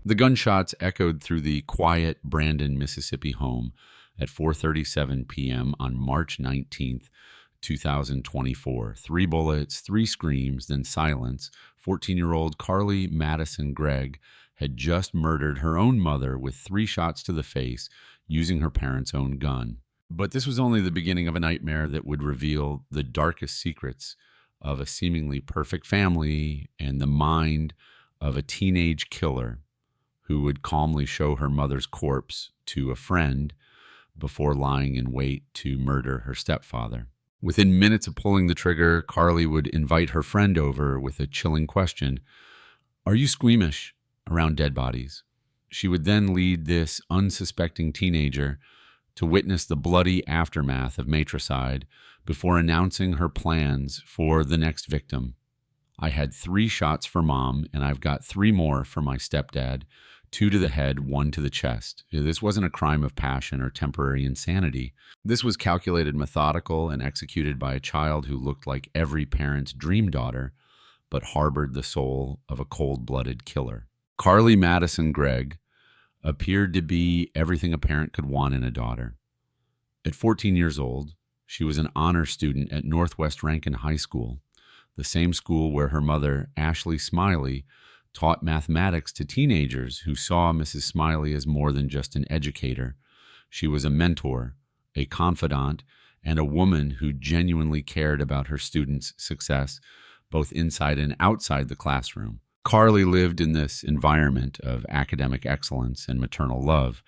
The gunshots echoed through the quiet Brandon, Mississippi home at 4:37 p.m. on March 19th, 2024. 3 bullets, 3 screams, then silence. 14-year-old Carly Madison Gregg had just murdered her own mother with 3 shots to the face using her parents' own gun. But this was only the beginning of a nightmare that would reveal the darkest secrets of a seemingly perfect family and the mind of a teenage killer who would calmly show her mother's corpse to a friend before lying in wait to murder her stepfather. Within minutes of pulling the trigger, Carly would invite her friend over with a chilling question: "Are you squeamish around dead bodies?" She would then lead this unsuspecting teenager to witness the bloody aftermath of matricide before announcing her plans for the next victim. "I had 3 shots for mom, and I've got 3 more for my stepdad, 2 to the head, 1 to the chest." This wasn't a crime of passion or temporary insanity. This was calculated, methodical, and executed by a child who looked like every parent's dream daughter, but harbored the soul of a cold-blooded killer. Carly Madison Gregg appeared to be everything a parent could want in a daughter. At 14 years old, she was an honor student at Northwest Rankin High School, the same school where her mother, Ashley Smiley, taught mathematics to teenagers who saw Mrs. Smiley as more than just an educator. She was a mentor, a confidant, and a woman who genuinely cared about her students' success, both inside and outside the classroom. Carly lived in this environment of academic excellence and maternal love,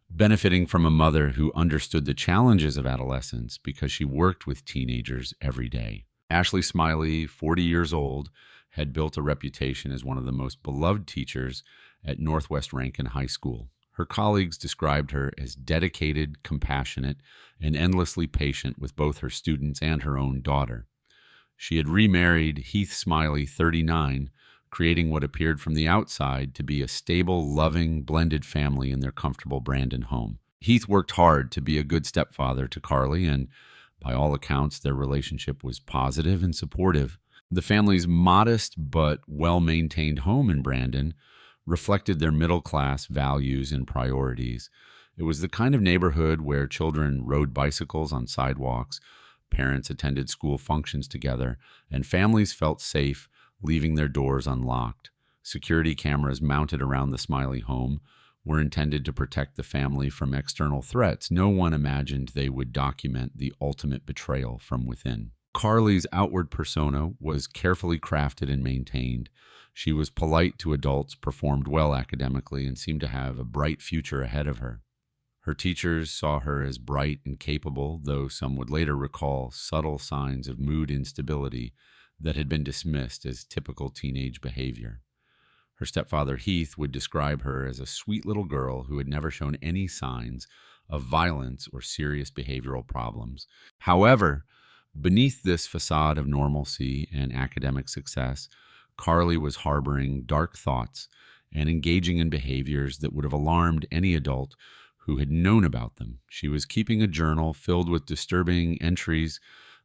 benefiting from a mother who understood the challenges of adolescence because she worked with teenagers every day. Ashley Smiley, 40 years old, had built a reputation as one of the most beloved teachers at Northwest Rankin High School. Her colleagues described her as dedicated, compassionate, and endlessly patient with both her students and her own daughter. She had remarried Heath Smiley, 39, creating what appeared from the outside to be a stable, loving, blended family in their comfortable Brandon home. Heath worked hard to be a good stepfather to Carly, and by all accounts, their relationship was positive and supportive. The family's modest but well-maintained home in Brandon reflected their middle-class values and priorities. It was the kind of neighborhood where children rode bicycles on sidewalks, parents attended school functions together, and families felt safe leaving their doors unlocked. Security cameras mounted around the Smiley home were intended to protect the family from external threats. No one imagined they would document the ultimate betrayal from within. Carly's outward persona was carefully crafted and maintained. She was polite to adults, performed well academically, and seemed to have a bright future ahead of her. Her teachers saw her as bright and capable, though some would later recall subtle signs of mood instability that had been dismissed as typical teenage behavior. Her stepfather, Heath, would describe her as a sweet little girl who had never shown any signs of violence or serious behavioral problems. However, beneath this facade of normalcy and academic success, Carly was harboring dark thoughts and engaging in behaviors that would have alarmed any adult who had known about them. She was keeping a journal filled with disturbing entries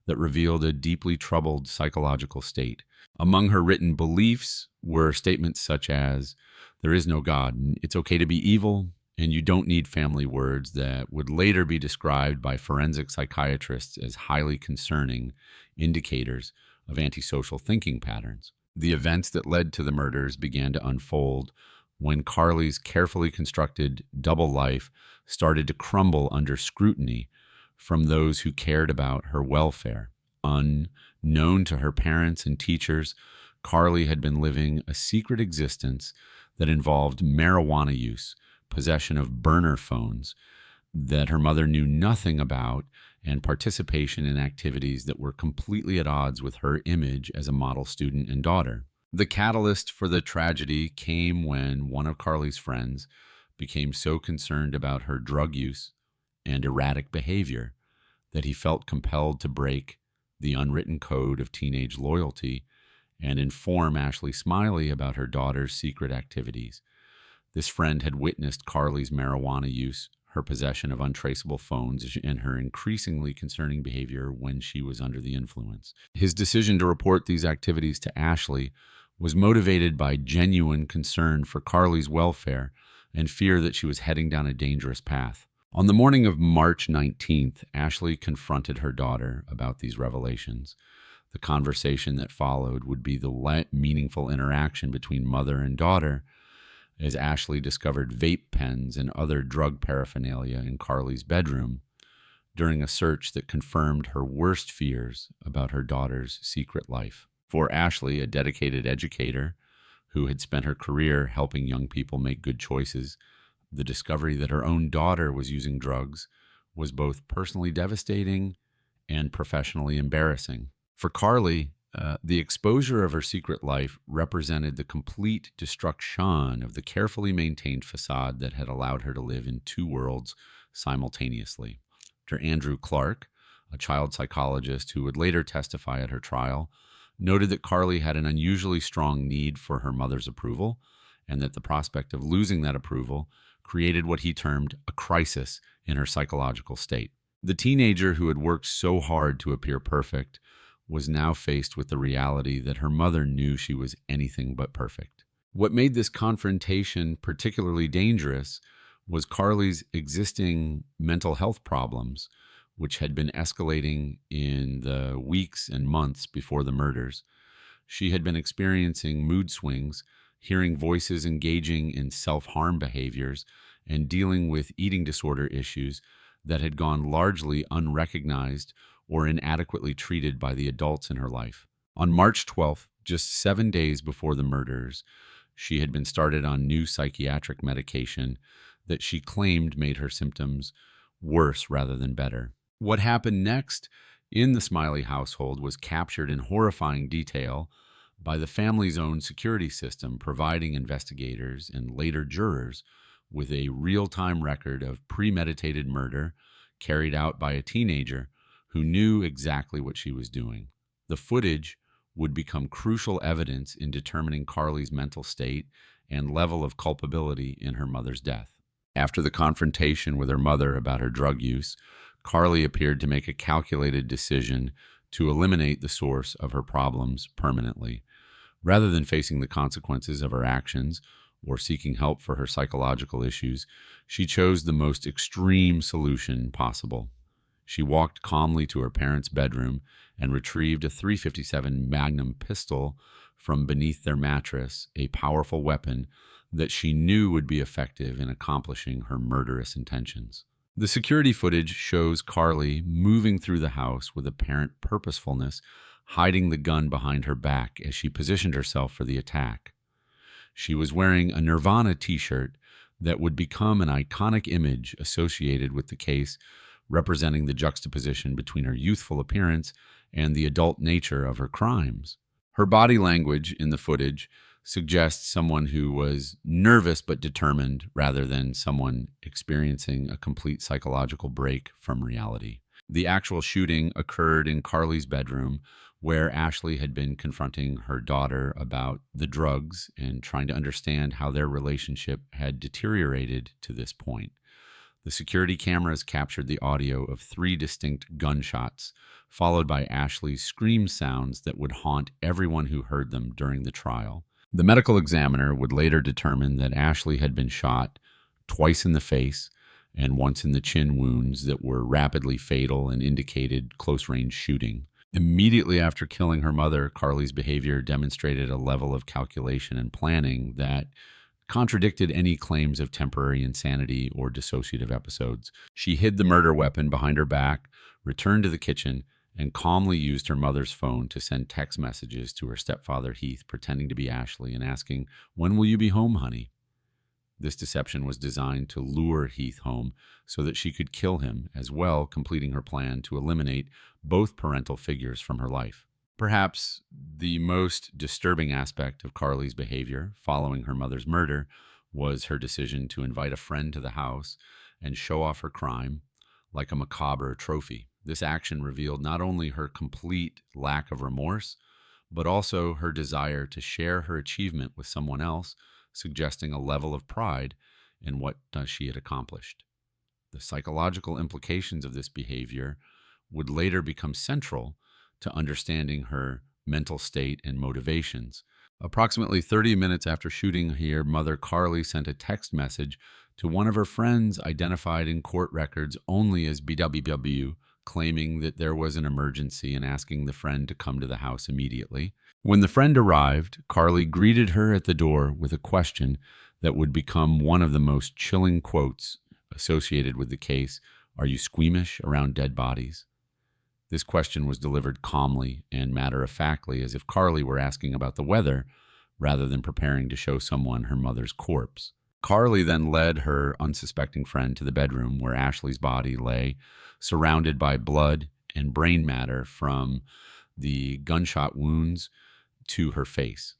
that revealed a deeply troubled psychological state. Among her written beliefs were statements such as, "There is no God, and it's okay to be evil, and you don't need family words," that would later be described by forensic psychiatrists as highly concerning indicators of antisocial thinking patterns. The events that led to the murders began to unfold when Carly's carefully constructed double life started to crumble under scrutiny from those who cared about her welfare. Unknown to her parents and teachers, Carly had been living a secret existence that involved marijuana use, possession of burner phones that her mother knew nothing about, and participation in activities that were completely at odds with her image as a model student and daughter. The catalyst for the tragedy came when one of Carly's friends became so concerned about her drug use and erratic behavior that he felt compelled to break the unwritten code of teenage loyalty and inform Ashley Smiley about her daughter's secret activities. This friend had witnessed Carly's marijuana use, her possession of untraceable phones, and her increasingly concerning behavior when she was under the influence. His decision to report these activities to Ashley was motivated by genuine concern for Carly's welfare and fear that she was heading down a dangerous path. On the morning of March 19th, Ashley confronted her daughter about these revelations. The conversation that followed would be the meaningful interaction between mother and daughter as Ashley discovered vape pens and other drug paraphernalia in Carly's bedroom during a search that confirmed her worst fears about her daughter's secret life. For Ashley, a dedicated educator who had spent her career helping young people make good choices, the discovery that her own daughter was using drugs was both personally devastating and professionally embarrassing. For Carly, the exposure of her secret life represented the complete destruction of the carefully maintained facade that had allowed her to live in two worlds simultaneously. Dr. Andrew Clark, a child psychologist who would later testify at her trial, noted that Carly had an unusually strong need for her mother's approval, and that the prospect of losing that approval created what he termed a crisis in her psychological state. The teenager who had worked so hard to appear perfect was now faced with the reality that her mother knew she was anything but perfect. What made this confrontation particularly dangerous was Carly's existing mental health problems, which had been escalating in the weeks and months before the murders. She had been experiencing mood swings, hearing voices engaging in self-harm behaviors, and dealing with eating disorder issues that had gone largely unrecognized or inadequately treated by the adults in her life. On March 12th, just 7 days before the murders, she had been started on new psychiatric medication that she claimed made her symptoms worse rather than better. What happened next in the Smiley household was captured in horrifying detail by the family's own security system, providing investigators and later jurors with a real-time record of premeditated murder carried out by a teenager who knew exactly what she was doing. The footage would become crucial evidence in determining Carly's mental state and level of culpability in her mother's death. After the confrontation with her mother about her drug use, Carly appeared to make a calculated decision to eliminate the source of her problems permanently. Rather than facing the consequences of her actions or seeking help for her psychological issues, she chose the most extreme solution possible. She walked calmly to her parents' bedroom and retrieved a .357 Magnum pistol from beneath their mattress, a powerful weapon that she knew would be effective in accomplishing her murderous intentions. The security footage shows Carly moving through the house with apparent purposefulness, hiding the gun behind her back as she positioned herself for the attack. She was wearing a Nirvana t-shirt that would become an iconic image associated with the case, representing the juxtaposition between her youthful appearance and the adult nature of her crimes. Her body language in the footage suggests someone who was nervous but determined rather than someone experiencing a complete psychological break from reality. The actual shooting occurred in Carly's bedroom, where Ashley had been confronting her daughter about the drugs and trying to understand how their relationship had deteriorated to this point. The security cameras captured the audio of 3 distinct gunshots, followed by Ashley's scream sounds that would haunt everyone who heard them during the trial. The medical examiner would later determine that Ashley had been shot twice in the face and once in the chin wounds that were rapidly fatal and indicated close-range shooting. Immediately after killing her mother, Carly's behavior demonstrated a level of calculation and planning that contradicted any claims of temporary insanity or dissociative episodes. She hid the murder weapon behind her back, returned to the kitchen, and calmly used her mother's phone to send text messages to her stepfather, Heath, pretending to be Ashley and asking, "When will you be home, honey?" This deception was designed to lure Heath home so that she could kill him, as well completing her plan to eliminate both parental figures from her life. Perhaps the most disturbing aspect of Carly's behavior following her mother's murder was her decision to invite a friend to the house and show off her crime like a macabre trophy. This action revealed not only her complete lack of remorse, but also her desire to share her achievement with someone else, suggesting a level of pride in what she had accomplished. The psychological implications of this behavior would later become central to understanding her mental state and motivations. Approximately 30 minutes after shooting here, mother Carly sent a text message to one of her friends identified in court records only as BWW, claiming that there was an emergency and asking the friend to come to the house immediately. When the friend arrived, Carly greeted her at the door with a question that would become one of the most chilling quotes associated with the case. Are you squeamish around dead bodies? This question was delivered calmly and matter-of-factly, as if Carly were asking about the weather rather than preparing to show someone her mother's corpse. Carly then led her unsuspecting friend to the bedroom where Ashley's body lay, surrounded by blood and brain matter from the gunshot wounds to her face.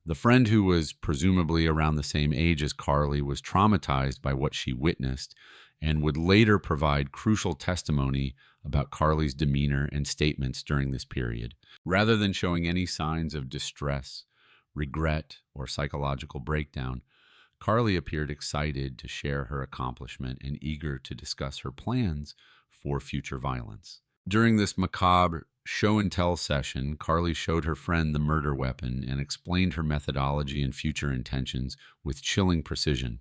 The friend, who was presumably around the same age as Carly, was traumatized by what she witnessed and would later provide crucial testimony about Carly's demeanor and statements during this period. Rather than showing any signs of distress, regret, or psychological breakdown, Carly appeared excited to share her accomplishment and eager to discuss her plans for future violence. During this macabre show-and-tell session, Carly showed her friend the murder weapon and explained her methodology and future intentions with chilling precision.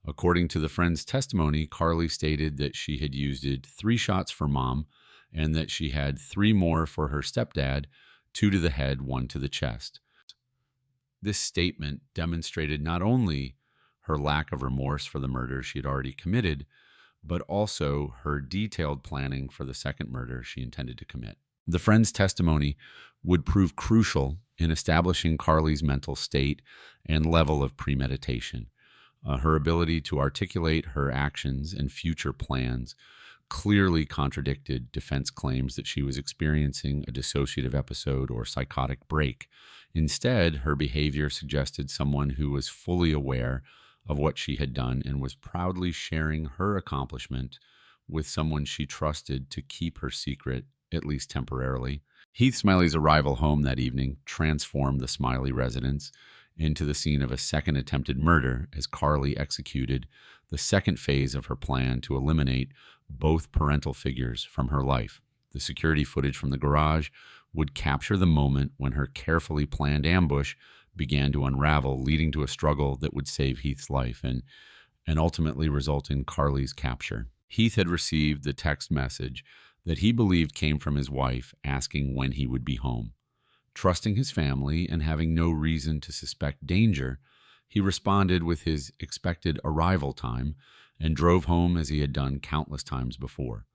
According to the friend's testimony, Carly stated that she had used 3 shots for Mom and that she had 3 more for her stepdad, 2 to the head, 1 to the chest. This statement demonstrated not only her lack of remorse for the murder she had already committed, but also her detailed planning for the second murder she intended to commit. The friend's testimony would prove crucial in establishing Carly's mental state and level of premeditation. Her ability to articulate her actions and future plans clearly contradicted defense claims that she was experiencing a dissociative episode or psychotic break. Instead, her behavior suggested someone who was fully aware of what she had done and was proudly sharing her accomplishment with someone she trusted to keep her secret, at least temporarily. Heath Smiley's arrival home that evening transformed the Smiley residence into the scene of a second attempted murder as Carly executed the second phase of her plan to eliminate both parental figures from her life. The security footage from the garage would capture the moment when her carefully planned ambush began to unravel, leading to a struggle that would save Heath's life and ultimately result in Carly's capture. Heath had received the text message that he believed came from his wife asking when he would be home. Trusting his family and having no reason to suspect danger, he responded with his expected arrival time and drove home as he had done countless times before.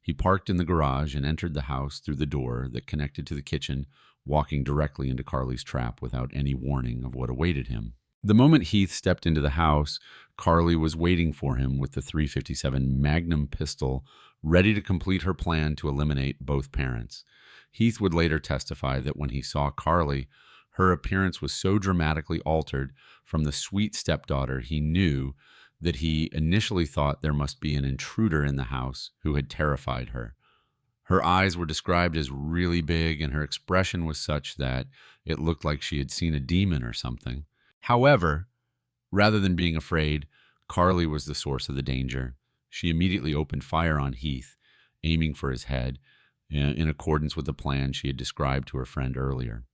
He parked in the garage and entered the house through the door that connected to the kitchen, walking directly into Carly's trap without any warning of what awaited him. The moment Heath stepped into the house, Carly was waiting for him with the .357 Magnum pistol, ready to complete her plan to eliminate both parents. Heath would later testify that when he saw Carly, her appearance was so dramatically altered from the sweet stepdaughter he knew that he initially thought there must be an intruder in the house who had terrified her. Her eyes were described as really big, and her expression was such that it looked like she had seen a demon or something. However, rather than being afraid, Carly was the source of the danger. She immediately opened fire on Heath, aiming for his head, in accordance with the plan she had described to her friend earlier.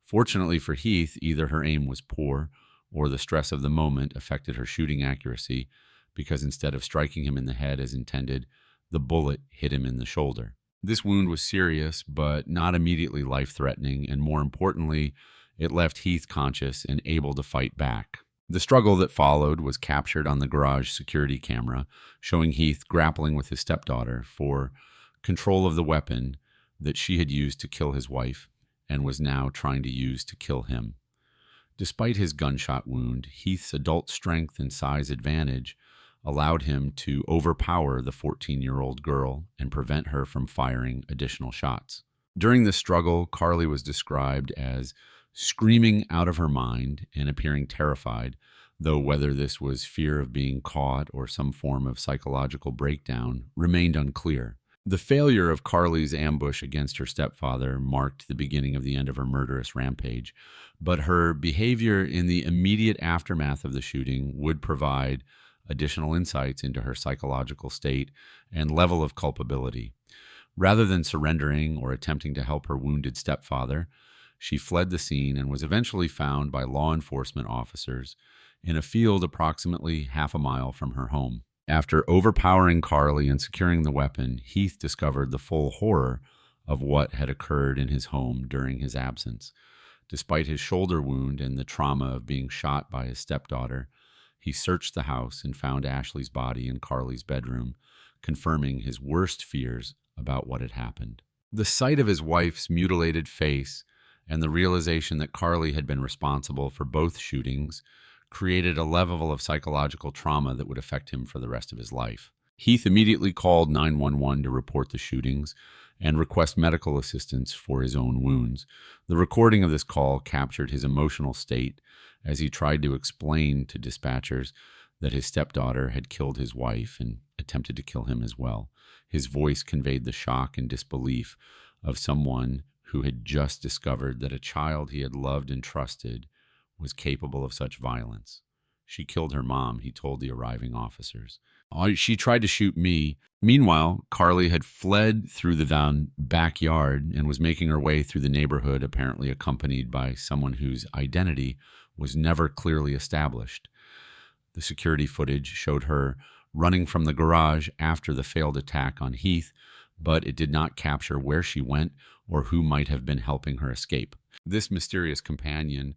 Fortunately for Heath, either her aim was poor or the stress of the moment affected her shooting accuracy, because instead of striking him in the head as intended, the bullet hit him in the shoulder. This wound was serious, but not immediately life-threatening, and more importantly, it left Heath conscious and able to fight back. The struggle that followed was captured on the garage security camera, showing Heath grappling with his stepdaughter for control of the weapon that she had used to kill his wife and was now trying to use to kill him. Despite his gunshot wound, Heath's adult strength and size advantage allowed him to overpower the 14-year-old girl and prevent her from firing additional shots. During this struggle, Carly was described as screaming out of her mind and appearing terrified, though whether this was fear of being caught or some form of psychological breakdown remained unclear. The failure of Carly's ambush against her stepfather marked the beginning of the end of her murderous rampage, but her behavior in the immediate aftermath of the shooting would provide additional insights into her psychological state and level of culpability. Rather than surrendering or attempting to help her wounded stepfather, She fled the scene and was eventually found by law enforcement officers in a field approximately half a mile from her home. After overpowering Carly and securing the weapon, Heath discovered the full horror of what had occurred in his home during his absence. Despite his shoulder wound and the trauma of being shot by his stepdaughter, he searched the house and found Ashley's body in Carly's bedroom, confirming his worst fears about what had happened. The sight of his wife's mutilated face and the realization that Carly had been responsible for both shootings created a level of psychological trauma that would affect him for the rest of his life. Heath immediately called 911 to report the shootings and request medical assistance for his own wounds. The recording of this call captured his emotional state as he tried to explain to dispatchers that his stepdaughter had killed his wife and attempted to kill him as well. His voice conveyed the shock and disbelief of someone who had just discovered that a child he had loved and trusted was capable of such violence. She killed her mom, he told the arriving officers. She tried to shoot me. Meanwhile, Carly had fled through the backyard and was making her way through the neighborhood, apparently accompanied by someone whose identity was never clearly established. The security footage showed her running from the garage after the failed attack on Heath, but it did not capture where she went or who might have been helping her escape. This mysterious companion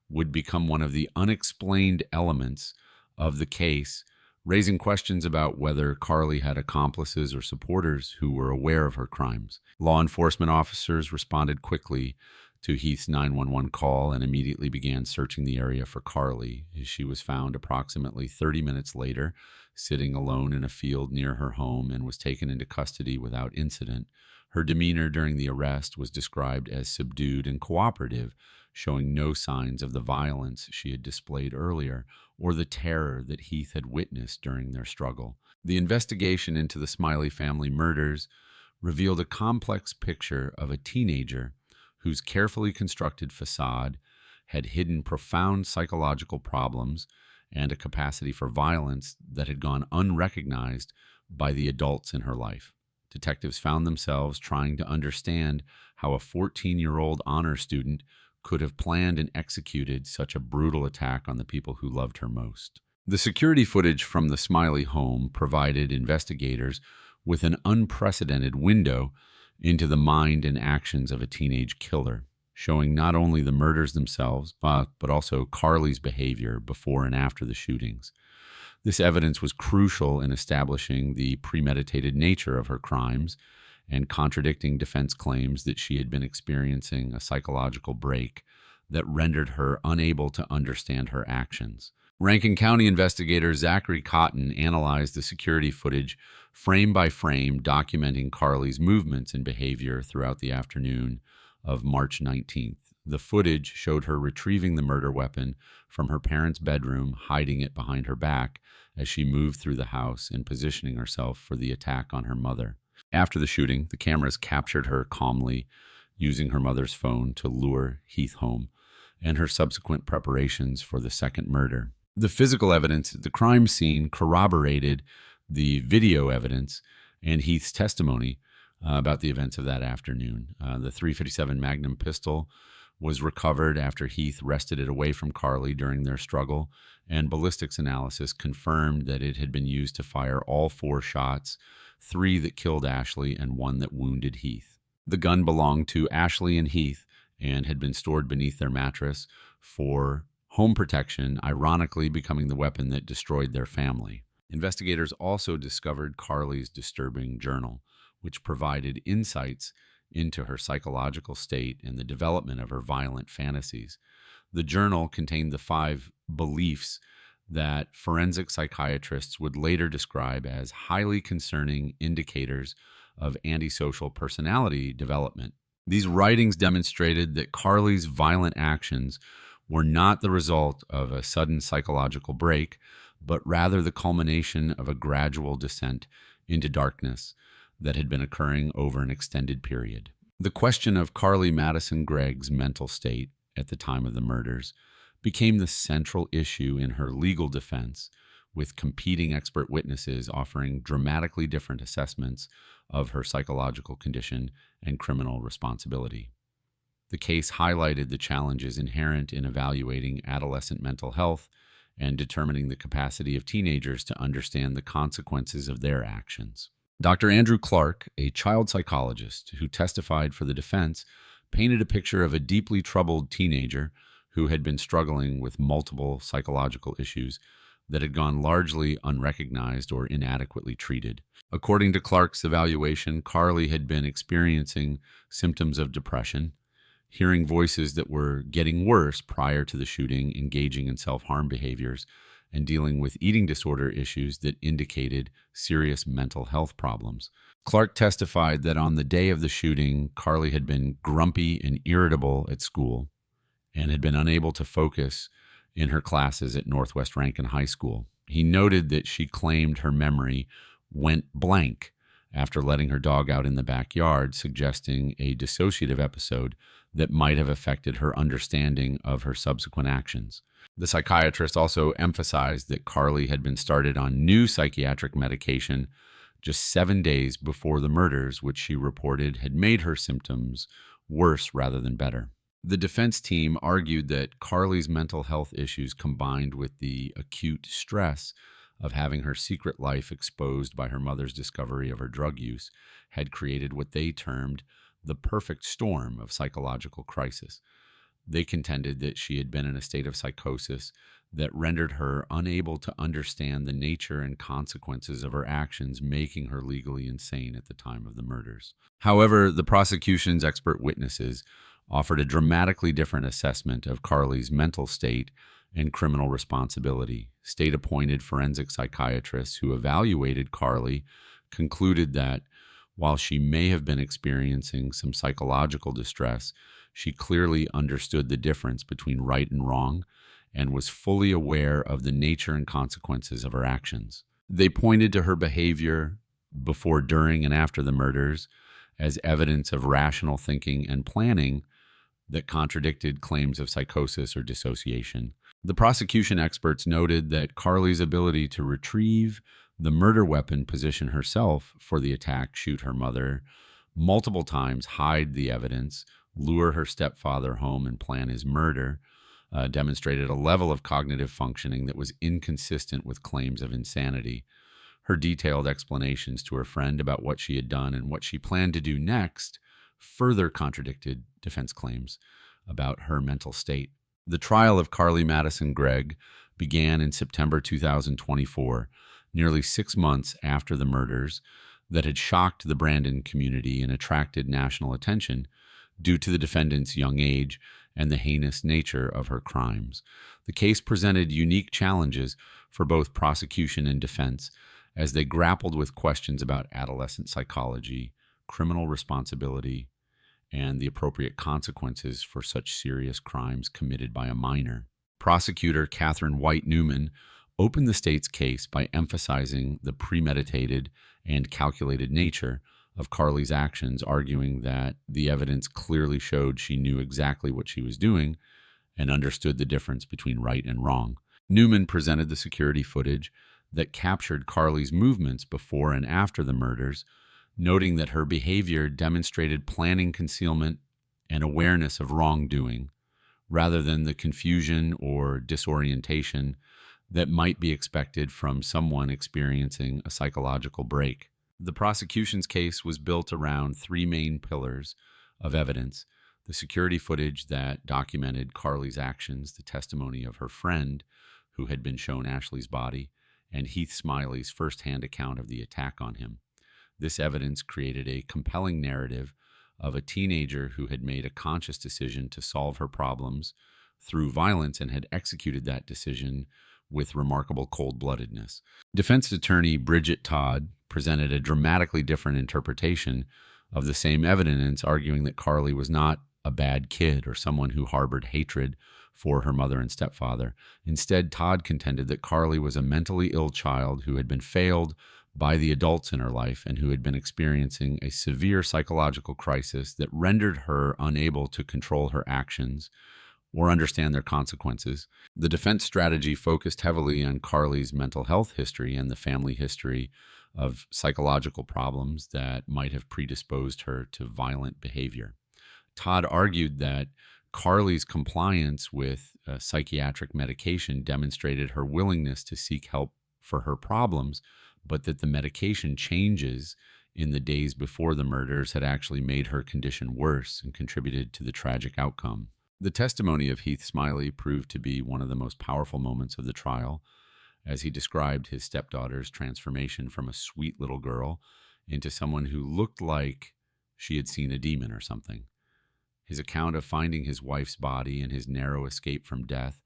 would become one of the unexplained elements of the case, raising questions about whether Carly had accomplices or supporters who were aware of her crimes. Law enforcement officers responded quickly to Heath's 911 call and immediately began searching the area for Carly. She was found approximately 30 minutes later, sitting alone in a field near her home, and was taken into custody without incident. Her demeanor during the arrest was described as subdued and cooperative, showing no signs of the violence she had displayed earlier or the terror that Heath had witnessed during their struggle. The investigation into the Smiley family murders revealed a complex picture of a teenager whose carefully constructed facade had hidden profound psychological problems and a capacity for violence that had gone unrecognized by the adults in her life. Detectives found themselves trying to understand how a 14-year-old honor student could have planned and executed such a brutal attack on the people who loved her most. The security footage from the Smiley home provided investigators with an unprecedented window into the mind and actions of a teenage killer, showing not only the murders themselves, but also Carly's behavior before and after the shootings. This evidence was crucial in establishing the premeditated nature of her crimes and contradicting defense claims that she had been experiencing a psychological break that rendered her unable to understand her actions. Rankin County investigator Zachary Cotton analyzed the security footage frame by frame, documenting Carly's movements and behavior throughout the afternoon of March 19th. The footage showed her retrieving the murder weapon from her parents' bedroom, hiding it behind her back as she moved through the house and positioning herself for the attack on her mother. After the shooting, the cameras captured her calmly using her mother's phone to lure Heath home, and her subsequent preparations for the second murder. The physical evidence at the crime scene corroborated the video evidence and Heath's testimony about the events of that afternoon. The .357 Magnum pistol was recovered after Heath wrested it away from Carly during their struggle, and ballistics analysis confirmed that it had been used to fire all 4 shots, 3 that killed Ashley and 1 that wounded Heath. The gun belonged to Ashley and Heath and had been stored beneath their mattress for home protection, ironically becoming the weapon that destroyed their family. Investigators also discovered Carly's disturbing journal, which provided insights into her psychological state and the development of her violent fantasies. The journal contained the 5 beliefs that forensic psychiatrists would later describe as highly concerning indicators of antisocial personality development. These writings demonstrated that Carly's violent actions were not the result of a sudden psychological break, but rather the culmination of a gradual descent into darkness that had been occurring over an extended period. The question of Carly Madison Gregg's mental state at the time of the murders became the central issue in her legal defense, with competing expert witnesses offering dramatically different assessments of her psychological condition and criminal responsibility. The case highlighted the challenges inherent in evaluating adolescent mental health and determining the capacity of teenagers to understand the consequences of their actions. Dr. Andrew Clark, a child psychologist who testified for the defense, painted a picture of a deeply troubled teenager who had been struggling with multiple psychological issues that had gone largely unrecognized or inadequately treated. According to Clark's evaluation, Carly had been experiencing symptoms of depression, hearing voices that were getting worse prior to the shooting, engaging in self-harm behaviors, and dealing with eating disorder issues that indicated serious mental health problems. Clark testified that on the day of the shooting, Carly had been grumpy and irritable at school and had been unable to focus in her classes at Northwest Rankin High School. He noted that she claimed her memory went blank after letting her dog out in the backyard, suggesting a dissociative episode that might have affected her understanding of her subsequent actions. The psychiatrist also emphasized that Carly had been started on new psychiatric medication just 7 days before the murders, which she reported had made her symptoms worse rather than better. The defense team argued that Carly's mental health issues, combined with the acute stress of having her secret life exposed by her mother's discovery of her drug use, had created what they termed the perfect storm of psychological crisis. They contended that she had been in a state of psychosis that rendered her unable to understand the nature and consequences of her actions, making her legally insane at the time of the murders. However, the prosecution's expert witnesses offered a dramatically different assessment of Carly's mental state and criminal responsibility. State-appointed forensic psychiatrists who evaluated Carly concluded that while she may have been experiencing some psychological distress, she clearly understood the difference between right and wrong and was fully aware of the nature and consequences of her actions. They pointed to her behavior before, during, and after the murders as evidence of rational thinking and planning that contradicted claims of psychosis or dissociation. The prosecution experts noted that Carly's ability to retrieve the murder weapon, position herself for the attack, shoot her mother multiple times, hide the evidence, lure her stepfather home, and plan his murder, demonstrated a level of cognitive functioning that was inconsistent with claims of insanity. Her detailed explanations to her friend about what she had done and what she planned to do next further contradicted defense claims about her mental state. The trial of Carly Madison Gregg began in September 2024, nearly 6 months after the murders that had shocked the Brandon community and attracted national attention due to the defendant's young age and the heinous nature of her crimes. The case presented unique challenges for both prosecution and defense as they grappled with questions about adolescent psychology, criminal responsibility, and the appropriate consequences for such serious crimes committed by a minor. Prosecutor Catherine White Newman opened the state's case by emphasizing the premeditated and calculated nature of Carly's actions, arguing that the evidence clearly showed she knew exactly what she was doing and understood the difference between right and wrong. Newman presented the security footage that captured Carly's movements before and after the murders, noting that her behavior demonstrated planning, concealment, and awareness of wrongdoing, rather than the confusion or disorientation that might be expected from someone experiencing a psychological break. The prosecution's case was built around 3 main pillars of evidence: the security footage that documented Carly's actions, the testimony of her friend who had been shown Ashley's body, and Heath Smiley's firsthand account of the attack on him. This evidence created a compelling narrative of a teenager who had made a conscious decision to solve her problems through violence and had executed that decision with remarkable cold-bloodedness. Defense attorney Bridget Todd presented a dramatically different interpretation of the same evidence, arguing that Carly was not a bad kid or someone who harbored hatred for her mother and stepfather. Instead, Todd contended that Carly was a mentally ill child who had been failed by the adults in her life and who had been experiencing a severe psychological crisis that rendered her unable to control her actions or understand their consequences. The defense strategy focused heavily on Carly's mental health history and the family history of psychological problems that might have predisposed her to violent behavior. Todd argued that Carly's compliance with psychiatric medication demonstrated her willingness to seek help for her problems, but that the medication changes in the days before the murders had actually made her condition worse and contributed to the tragic outcome. The testimony of Heath Smiley proved to be one of the most powerful moments of the trial, as he described his stepdaughter's transformation from a sweet little girl into someone who looked like she had seen a demon or something. His account of finding his wife's body and his narrow escape from death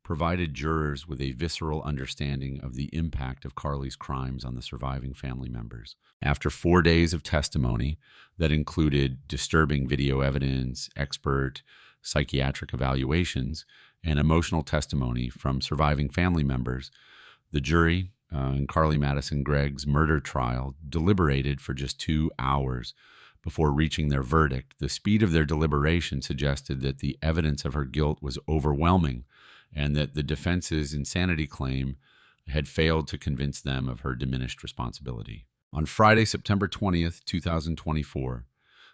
provided jurors with a visceral understanding of the impact of Carly's crimes on the surviving family members. After 4 days of testimony that included disturbing video evidence, expert psychiatric evaluations, and emotional testimony from surviving family members, the jury in Carly Madison Gregg's murder trial deliberated for just 2 hours before reaching their verdict. The speed of their deliberation suggested that the evidence of her guilt was overwhelming and that the defense's insanity claim had failed to convince them of her diminished responsibility. On Friday, September 20th, 2024,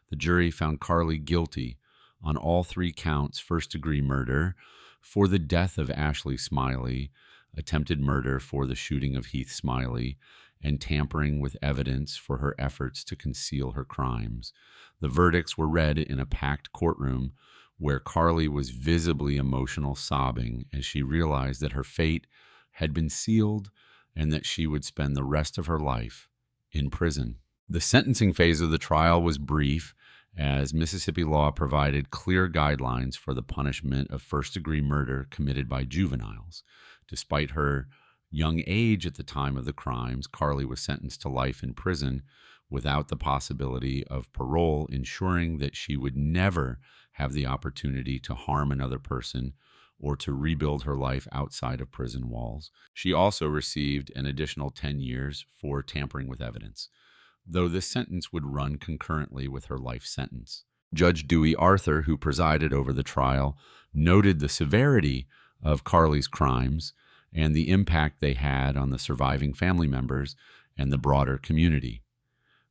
the jury found Carly guilty on all 3 counts: first-degree murder for the death of Ashley Smiley, attempted murder for the shooting of Heath Smiley, and tampering with evidence for her efforts to conceal her crimes. The verdicts were read in a packed courtroom where Carly was visibly emotional, sobbing as she realized that her fate had been sealed and that she would spend the rest of her life in prison. The sentencing phase of the trial was brief, as Mississippi law provided clear guidelines for the punishment of first-degree murder committed by juveniles. Despite her young age at the time of the crimes, Carly was sentenced to life in prison without the possibility of parole, ensuring that she would never have the opportunity to harm another person or to rebuild her life outside of prison walls. She also received an additional 10 years for tampering with evidence, though this sentence would run concurrently with her life sentence. Judge Dewey Arthur, who presided over the trial, noted the severity of Carly's crimes and the impact they had on the surviving family members and the broader community.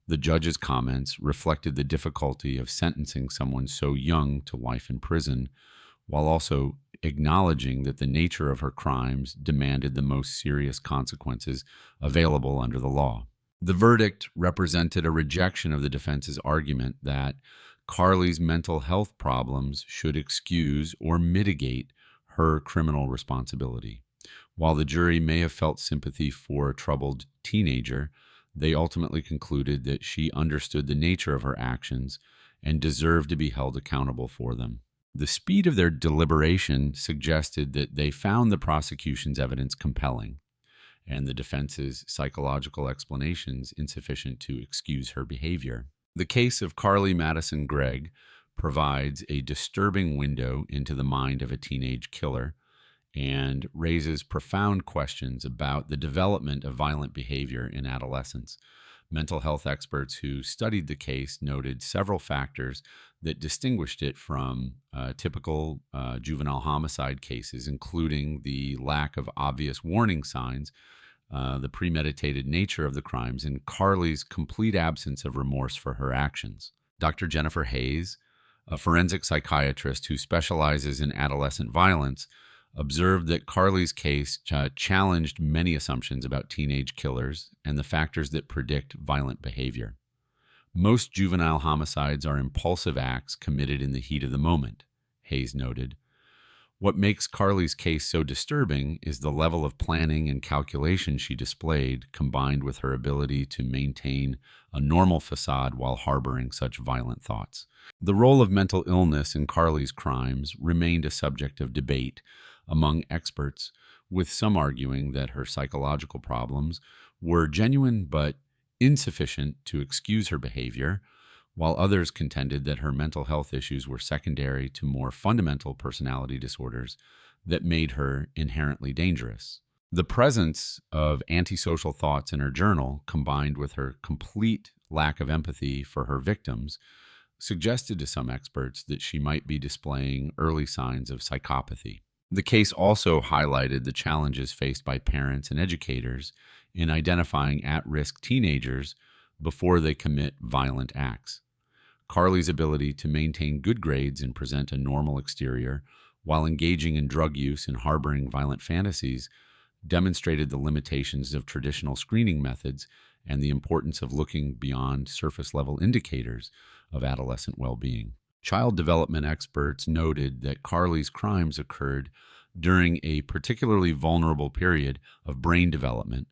The judge's comments reflected the difficulty of sentencing someone so young to life in prison, while also acknowledging that the nature of her crimes demanded the most serious consequences available under the law. The verdict represented a rejection of the defense's argument that Carly's mental health problems should excuse or mitigate her criminal responsibility. While the jury may have felt sympathy for a troubled teenager, they ultimately concluded that she understood the nature of her actions and deserved to be held accountable for them. The speed of their deliberation suggested that they found the prosecution's evidence compelling and the defense's psychological explanations insufficient to excuse her behavior. The case of Carly Madison Gregg provides a disturbing window into the mind of a teenage killer and raises profound questions about the development of violent behavior in adolescence. Mental health experts who studied the case noted several factors that distinguished it from typical juvenile homicide cases, including the lack of obvious warning signs, the premeditated nature of the crimes, and Carly's complete absence of remorse for her actions. Dr. Jennifer Hayes, a forensic psychiatrist who specializes in adolescent violence, observed that Carly's case challenged many assumptions about teenage killers and the factors that predict violent behavior. Most juvenile homicides are impulsive acts committed in the heat of the moment, Hayes noted. What makes Carly's case so disturbing is the level of planning and calculation she displayed, combined with her ability to maintain a normal facade while harboring such violent thoughts. The role of mental illness in Carly's crimes remained a subject of debate among experts, with some arguing that her psychological problems were genuine but insufficient to excuse her behavior, while others contended that her mental health issues were secondary to more fundamental personality disorders that made her inherently dangerous. The presence of antisocial thoughts in her journal, combined with her complete lack of empathy for her victims, suggested to some experts that she might be displaying early signs of psychopathy. The case also highlighted the challenges faced by parents and educators in identifying at-risk teenagers before they commit violent acts. Carly's ability to maintain good grades and present a normal exterior while engaging in drug use and harboring violent fantasies demonstrated the limitations of traditional screening methods and the importance of looking beyond surface level indicators of adolescent well being. Child development experts noted that Carly's crimes occurred during a particularly vulnerable period of brain development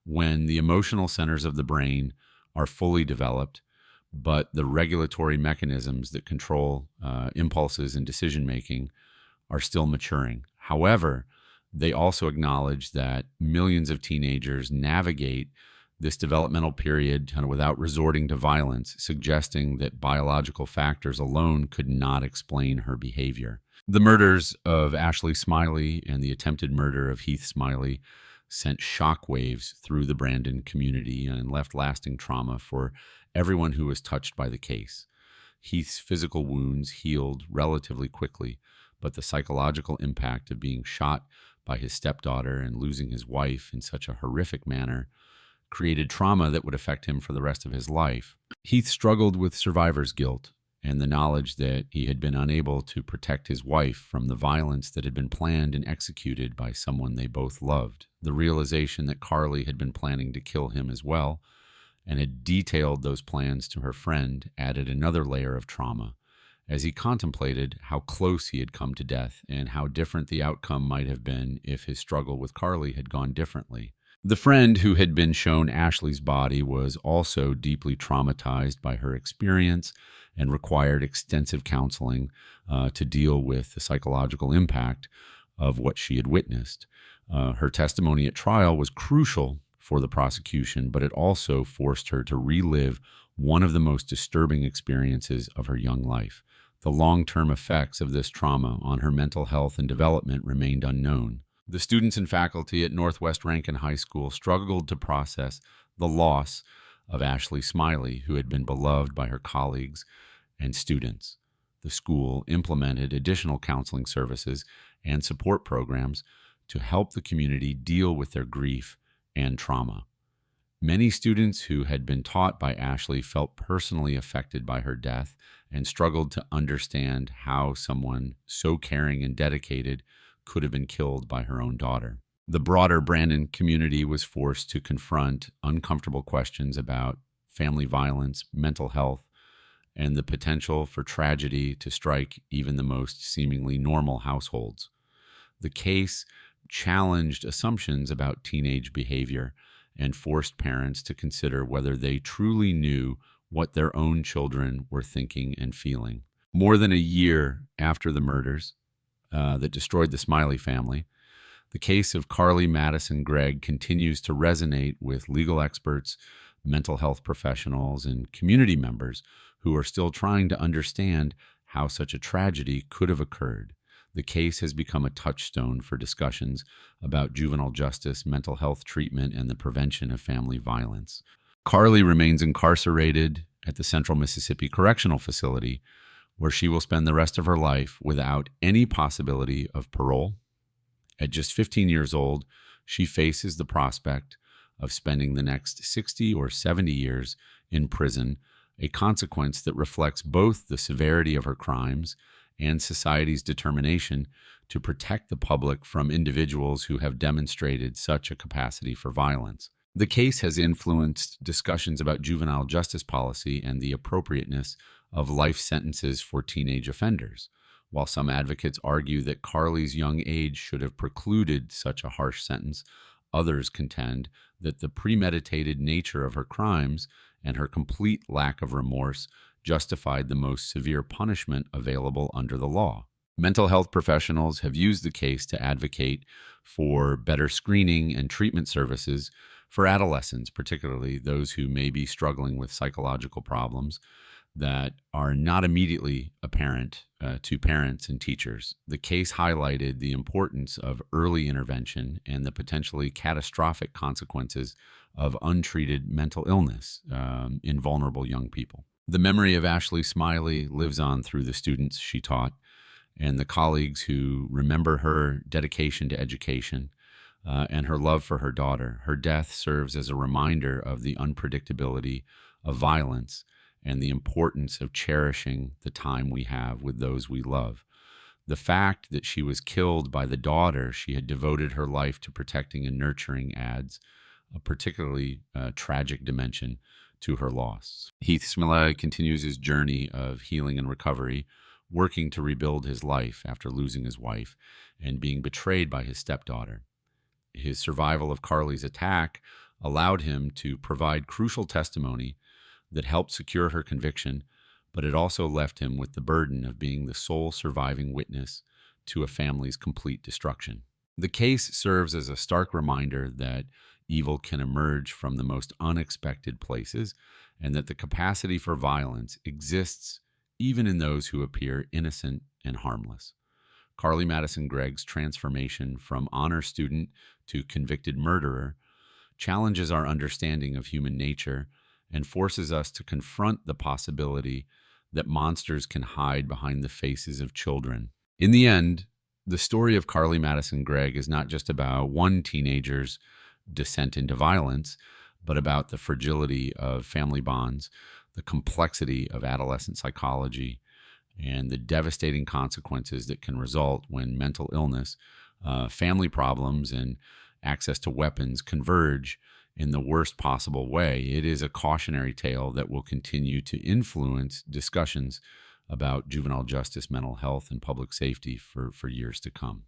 when the emotional centers of the brain are fully developed, but the regulatory mechanisms that control impulses and decision making are still maturing. However, they also acknowledge that millions of teenagers navigate this developmental period kind of without resorting to violence, suggesting that biological factors alone could not explain her behavior. The murders of Ashley Smiley and the attempted murder of Heath Smiley sent shockwaves through the Brandon community and left lasting trauma for everyone who was touched by the case. Heath's physical wounds healed relatively quickly, but the psychological impact of being shot by his stepdaughter and losing his wife in such a horrific manner created trauma that would affect him for the rest of his life. Heath struggled with survivor's guilt and the knowledge that he had been unable to protect his wife from the violence that had been planned and executed by someone they both loved. The realization that Carly had been planning to kill him as well and had detailed those plans to her friend added another layer of trauma as he contemplated how close he had come to death and how different the outcome might have been if his struggle with Carly had gone differently. The friend who had been shown Ashley's body was also deeply traumatized by her experience and required extensive counseling to deal with the psychological impact of what she had witnessed. Her testimony at trial was crucial for the prosecution, but it also forced her to relive one of the most disturbing experiences of her young life. The long-term effects of this trauma on her mental health and development remained unknown. The students and faculty at Northwest Rankin High School struggled to process the loss of Ashley Smiley, who had been beloved by her colleagues and students. The school implemented additional counseling services and support programs to help the community deal with their grief and trauma. Many students who had been taught by Ashley felt personally affected by her death and struggled to understand how someone so caring and dedicated could have been killed by her own daughter. The broader Brandon community was forced to confront uncomfortable questions about family violence, mental health, and the potential for tragedy to strike even the most seemingly normal households. The case challenged assumptions about teenage behavior and forced parents to consider whether they truly knew what their own children were thinking and feeling. More than a year after the murders that destroyed the Smiley family, the case of Carly Madison Gregg continues to resonate with legal experts, mental health professionals, and community members who are still trying to understand how such a tragedy could have occurred. The case has become a touchstone for discussions about juvenile justice, mental health treatment, and the prevention of family violence. Carly remains incarcerated at the Central Mississippi Correctional Facility, where she will spend the rest of her life without any possibility of parole. At just 15 years old, she faces the prospect of spending the next 60 or 70 years in prison, a consequence that reflects both the severity of her crimes and society's determination to protect the public from individuals who have demonstrated such a capacity for violence. The case has influenced discussions about juvenile justice policy and the appropriateness of life sentences for teenage offenders. While some advocates argue that Carly's young age should have precluded such a harsh sentence, others contend that the premeditated nature of her crimes and her complete lack of remorse justified the most severe punishment available under the law. Mental health professionals have used the case to advocate for better screening and treatment services for adolescents, particularly those who may be struggling with psychological problems that are not immediately apparent to parents and teachers. The case highlighted the importance of early intervention and the potentially catastrophic consequences of untreated mental illness in vulnerable young people. The memory of Ashley Smiley lives on through the students she taught and the colleagues who remember her dedication to education and her love for her daughter. Her death serves as a reminder of the unpredictability of violence and the importance of cherishing the time we have with those we love. The fact that she was killed by the daughter she had devoted her life to protecting and nurturing adds a particularly tragic dimension to her loss. Heath Smilla continues his journey of healing and recovery, working to rebuild his life after losing his wife and being betrayed by his stepdaughter. His survival of Carly's attack allowed him to provide crucial testimony that helped secure her conviction, but it also left him with the burden of being the sole surviving witness to a family's complete destruction. The case serves as a stark reminder that evil can emerge from the most unexpected places, and that the capacity for violence exists even in those who appear innocent and harmless. Carly Madison Gregg's transformation from honor student to convicted murderer challenges our understanding of human nature and forces us to confront the possibility that monsters can hide behind the faces of children. In the end, the story of Carly Madison Gregg is not just about one teenager's descent into violence, but about the fragility of family bonds, the complexity of adolescent psychology, and the devastating consequences that can result when mental illness, family problems, and access to weapons converge in the worst possible way. It is a cautionary tale that will continue to influence discussions about juvenile justice, mental health, and public safety for years to come.